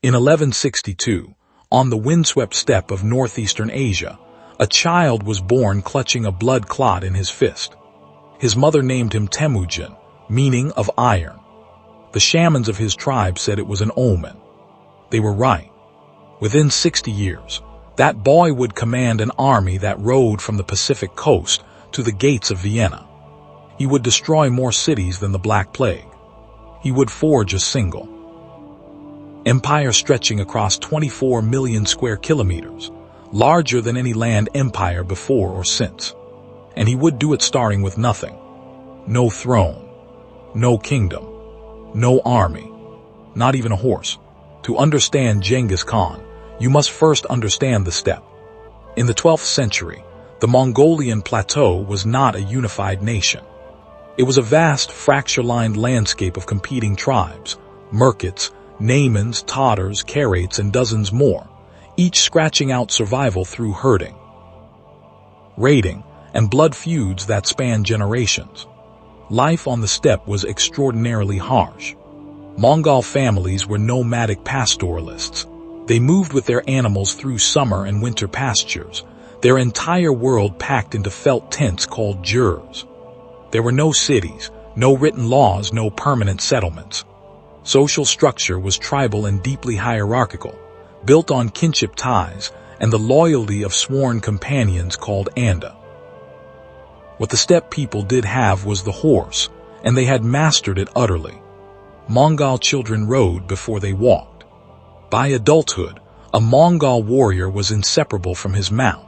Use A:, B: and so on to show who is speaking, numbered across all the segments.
A: In 1162, on the windswept steppe of northeastern Asia, a child was born clutching a blood clot in his fist. His mother named him Temujin, meaning of iron. The shamans of his tribe said it was an omen. They were right. Within 60 years, that boy would command an army that rode from the Pacific coast to the gates of Vienna. He would destroy more cities than the Black Plague. He would forge a single empire stretching across 24 million square kilometers, larger than any land empire before or since. And he would do it starting with nothing. No throne, no kingdom, no army, not even a horse. To understand Genghis Khan, you must first understand the steppe. In the 12th century, the Mongolian plateau was not a unified nation. It was a vast, fracture-lined landscape of competing tribes, Merkits, Naimans, Tatars, Karaits, and dozens more, each scratching out survival through herding, raiding, and blood feuds that spanned generations. Life on the steppe was extraordinarily harsh. Mongol families were nomadic pastoralists. They moved with their animals through summer and winter pastures, their entire world packed into felt tents called jurs. There were no cities, no written laws, no permanent settlements. Social structure was tribal and deeply hierarchical, built on kinship ties and the loyalty of sworn companions called anda. What the steppe people did have was the horse, and they had mastered it utterly. Mongol children rode before they walked. By adulthood, a Mongol warrior was inseparable from his mount,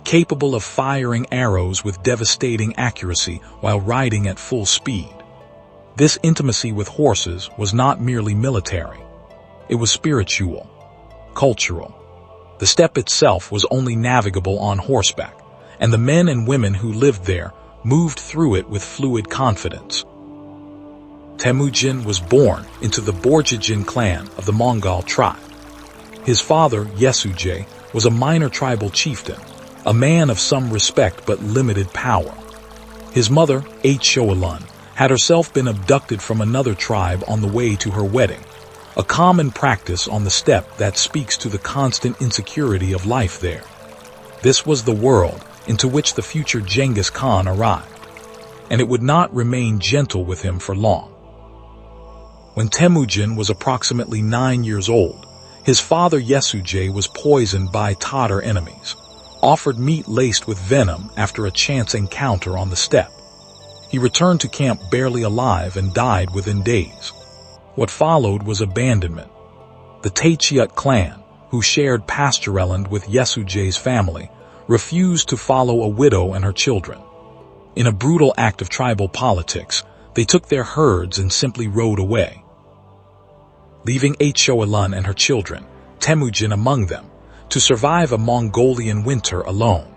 A: capable of firing arrows with devastating accuracy while riding at full speed. This intimacy with horses was not merely military. It was spiritual, cultural. The steppe itself was only navigable on horseback, and the men and women who lived there moved through it with fluid confidence. Temujin was born into the Borjigin clan of the Mongol tribe. His father, Yesujay, was a minor tribal chieftain, a man of some respect but limited power. His mother, Shoalun, had herself been abducted from another tribe on the way to her wedding, a common practice on the steppe that speaks to the constant insecurity of life there. This was the world into which the future Genghis Khan arrived, and it would not remain gentle with him for long. When Temujin was approximately 9 years old, his father Yesujay was poisoned by Tatar enemies, offered meat laced with venom after a chance encounter on the steppe. He returned to camp barely alive and died within days. What followed was abandonment. The Tachiut clan, who shared pastureland with Yesujay's family, refused to follow a widow and her children. In a brutal act of tribal politics, they took their herds and simply rode away, leaving Shoalun and her children, Temujin among them, to survive a Mongolian winter alone.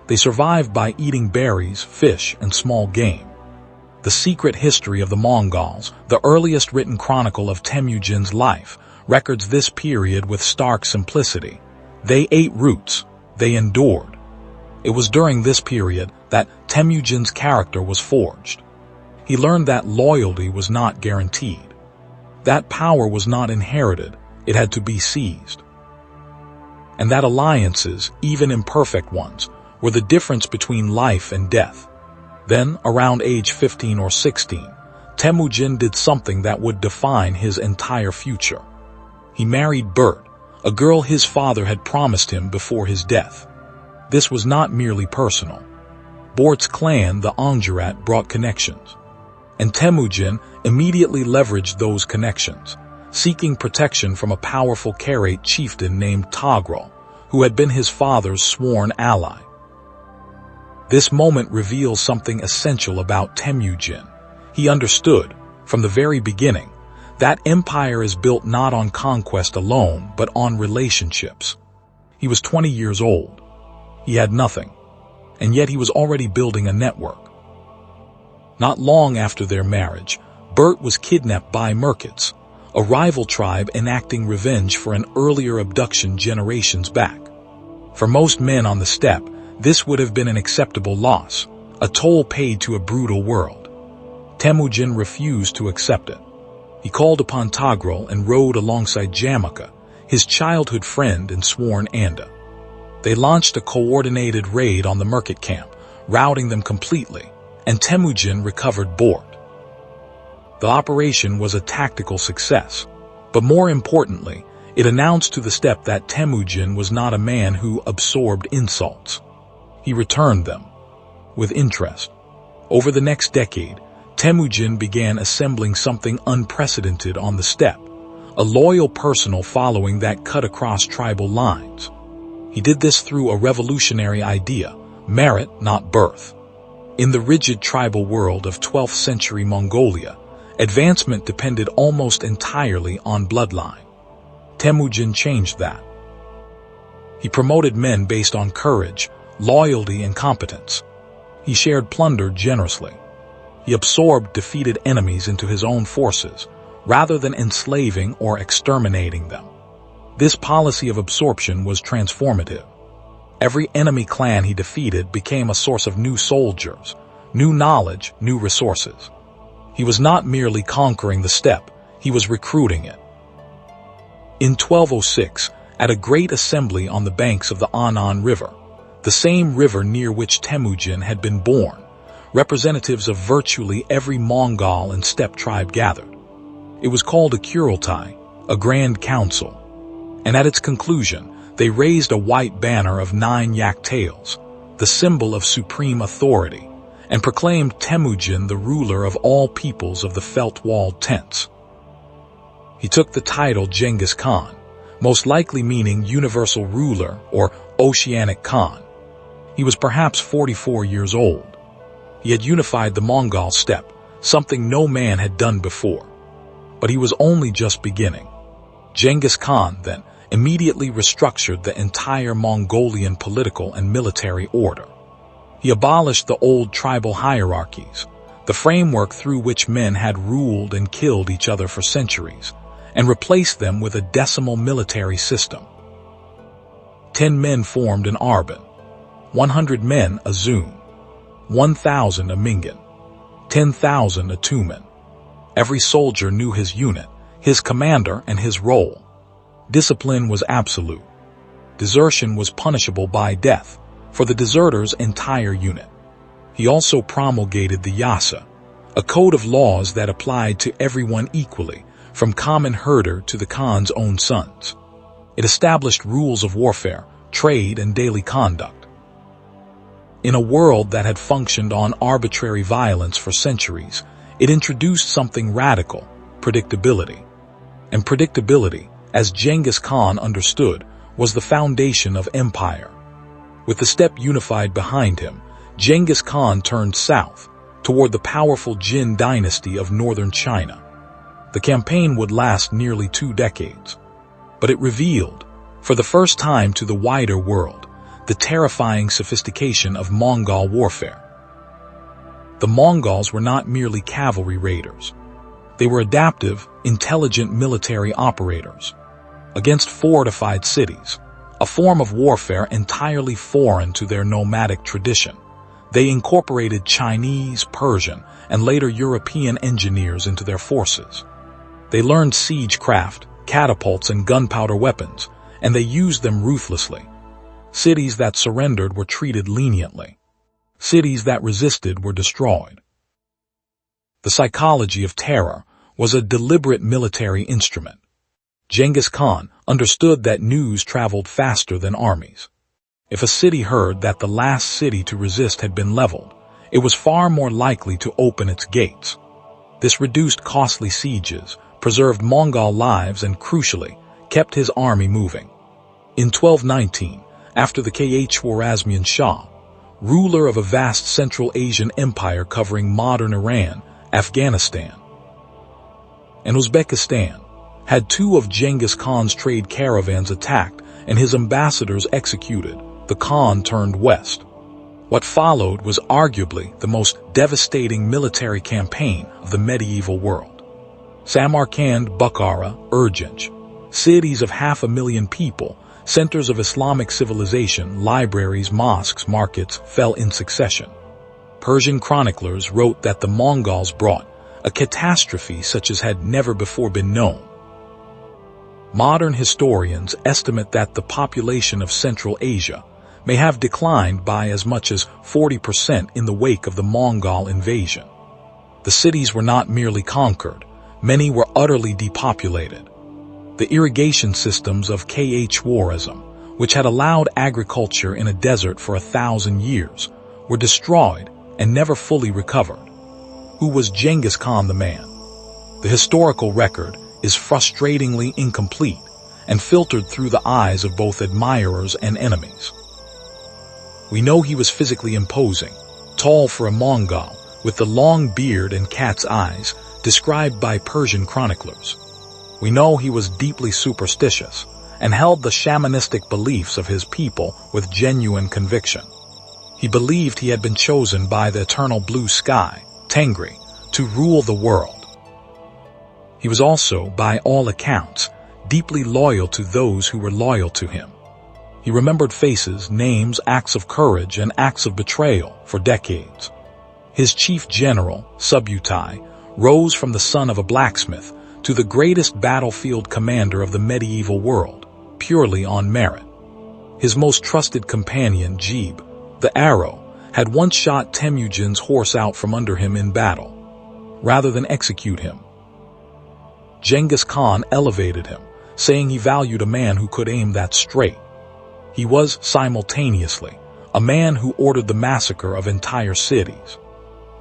A: They survived by eating berries, fish, and small game. The secret history of the Mongols, the earliest written chronicle of Temujin's life, records this period with stark simplicity. They ate roots. They endured. It was during this period that Temujin's character was forged. He learned that loyalty was not guaranteed. That power was not inherited. It had to be seized. And that alliances, even imperfect ones, were the difference between life and death. Then, around age 15 or 16, Temujin did something that would define his entire future. He married Bert, a girl his father had promised him before his death. This was not merely personal. Bort's clan, the Anggerat, brought connections, and Temujin immediately leveraged those connections, seeking protection from a powerful Karait chieftain named Togrul, who had been his father's sworn ally. This moment reveals something essential about Temujin. He understood, from the very beginning, that empire is built not on conquest alone, but on relationships. He was 20 years old. He had nothing, and yet he was already building a network. Not long after their marriage, Bert was kidnapped by Merkits, a rival tribe enacting revenge for an earlier abduction generations back. For most men on the steppe, this would have been an acceptable loss, a toll paid to a brutal world. Temujin refused to accept it. He called upon Togrul and rode alongside Jamaka, his childhood friend and sworn Anda. They launched a coordinated raid on the Merkit camp, routing them completely, and Temujin recovered Bort. The operation was a tactical success, but more importantly, it announced to the steppe that Temujin was not a man who absorbed insults. He returned them with interest. Over the next decade, Temujin began assembling something unprecedented on the steppe, a loyal personal following that cut across tribal lines. He did this through a revolutionary idea: merit, not birth. In the rigid tribal world of 12th century Mongolia, advancement depended almost entirely on bloodline. Temujin changed that. He promoted men based on courage, loyalty, and competence. He shared plunder generously. He absorbed defeated enemies into his own forces, rather than enslaving or exterminating them. This policy of absorption was transformative. Every enemy clan he defeated became a source of new soldiers, new knowledge, new resources. He was not merely conquering the steppe, he was recruiting it. In 1206, at a great assembly on the banks of the Anan River, the same river near which Temujin had been born, representatives of virtually every Mongol and steppe tribe gathered. It was called a Kurultai, a grand council, and at its conclusion, they raised a white banner of 9 yak tails, the symbol of supreme authority, and proclaimed Temujin the ruler of all peoples of the felt-walled tents. He took the title Genghis Khan, most likely meaning universal ruler or oceanic Khan. He was perhaps 44 years old. He had unified the Mongol steppe, something no man had done before. But he was only just beginning. Genghis Khan, then, immediately restructured the entire Mongolian political and military order. He abolished the old tribal hierarchies, the framework through which men had ruled and killed each other for centuries, and replaced them with a decimal military system. 10 men formed an Arban, 100 men a Zun, 1,000 a Mingan, 10,000 a Tumen. Every soldier knew his unit, his commander, and his role. Discipline was absolute. Desertion was punishable by death for the deserter's entire unit. He also promulgated the Yasa, a code of laws that applied to everyone equally, from common herder to the Khan's own sons. It established rules of warfare, trade, and daily conduct. In a world that had functioned on arbitrary violence for centuries, it introduced something radical: predictability. And predictability, as Genghis Khan understood, was the foundation of empire. With the steppe unified behind him, Genghis Khan turned south, toward the powerful Jin dynasty of northern China. The campaign would last nearly 2 decades, but it revealed, for the first time to the wider world, the terrifying sophistication of Mongol warfare. The Mongols were not merely cavalry raiders. They were adaptive, intelligent military operators. Against fortified cities, a form of warfare entirely foreign to their nomadic tradition, they incorporated Chinese, Persian, and later European engineers into their forces. They learned siegecraft, catapults, and gunpowder weapons, and they used them ruthlessly. Cities that surrendered were treated leniently. Cities that resisted were destroyed. The psychology of terror was a deliberate military instrument. Genghis Khan understood that news traveled faster than armies. If a city heard that the last city to resist had been leveled, it was far more likely to open its gates. This reduced costly sieges, preserved Mongol lives, and crucially, kept his army moving. In 1219, after the Khwarazmian Shah, ruler of a vast Central Asian empire covering modern Iran, Afghanistan, and Uzbekistan, had 2 of Genghis Khan's trade caravans attacked and his ambassadors executed, the Khan turned west. What followed was arguably the most devastating military campaign of the medieval world. Samarkand, Bukhara, Urgench, cities of 500,000 people, centers of Islamic civilization, libraries, mosques, markets, fell in succession. Persian chroniclers wrote that the Mongols brought a catastrophe such as had never before been known. Modern historians estimate that the population of Central Asia may have declined by as much as 40% in the wake of the Mongol invasion. The cities were not merely conquered, many were utterly depopulated. The irrigation systems of Khwarizm, which had allowed agriculture in a desert for 1,000 years, were destroyed and never fully recovered. Who was Genghis Khan the man? The historical record is frustratingly incomplete and filtered through the eyes of both admirers and enemies. We know he was physically imposing, tall for a Mongol, with the long beard and cat's eyes described by Persian chroniclers. We know he was deeply superstitious and held the shamanistic beliefs of his people with genuine conviction. He believed he had been chosen by the eternal blue sky, Tengri, to rule the world. He was also, by all accounts, deeply loyal to those who were loyal to him. He remembered faces, names, acts of courage, and acts of betrayal for decades. His chief general, Subutai, rose from the son of a blacksmith to the greatest battlefield commander of the medieval world, purely on merit. His most trusted companion, Jib, the arrow, had once shot Temujin's horse out from under him in battle, rather than execute him. Genghis Khan elevated him, saying he valued a man who could aim that straight. He was, simultaneously, a man who ordered the massacre of entire cities.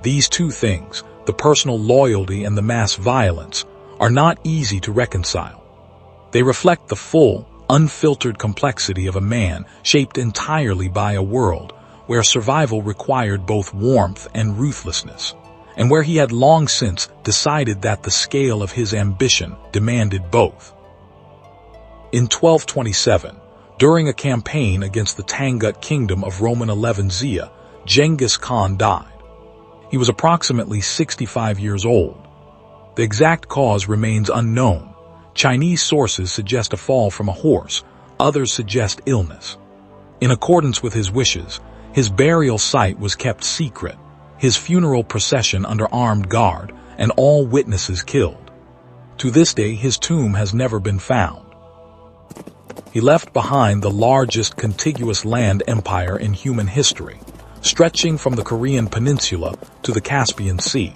A: These two things, the personal loyalty and the mass violence, are not easy to reconcile. They reflect the full, unfiltered complexity of a man shaped entirely by a world where survival required both warmth and ruthlessness, and where he had long since decided that the scale of his ambition demanded both. In 1227, during a campaign against the Tangut kingdom of Roman Xia, Genghis Khan died. He was approximately 65 years old. The exact cause remains unknown. Chinese sources suggest a fall from a horse, others suggest illness. In accordance with his wishes, his burial site was kept secret, his funeral procession under armed guard, and all witnesses killed. To this day, his tomb has never been found. He left behind the largest contiguous land empire in human history, stretching from the Korean peninsula to the Caspian Sea.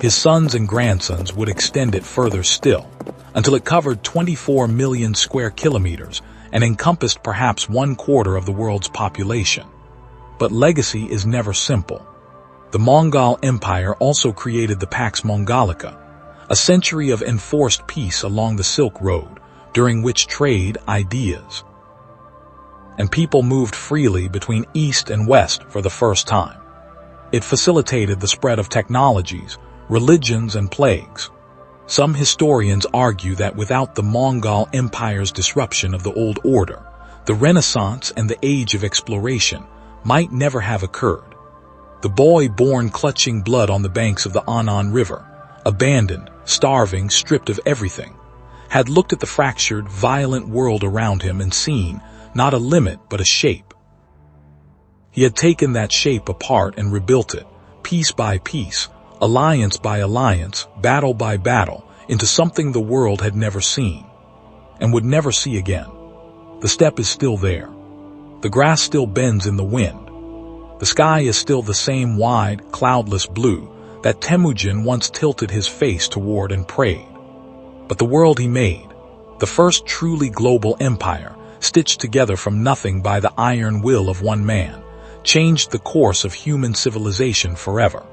A: His sons and grandsons would extend it further still, until it covered 24 million square kilometers and encompassed perhaps 1/4 of the world's population. But legacy is never simple. The Mongol Empire also created the Pax Mongolica, a century of enforced peace along the Silk Road, during which trade, ideas, and people moved freely between East and West for the first time. It facilitated the spread of technologies, religions, and plagues. Some historians argue that without the Mongol Empire's disruption of the old order, the Renaissance and the Age of Exploration might never have occurred. The boy born clutching blood on the banks of the Annan River, abandoned, starving, stripped of everything, had looked at the fractured, violent world around him and seen not a limit but a shape. He had taken that shape apart and rebuilt it, piece by piece, alliance by alliance, battle by battle, into something the world had never seen, and would never see again. The steppe is still there. The grass still bends in the wind. The sky is still the same wide, cloudless blue that Temujin once tilted his face toward and prayed. But the world he made, the first truly global empire, stitched together from nothing by the iron will of one man, changed the course of human civilization forever.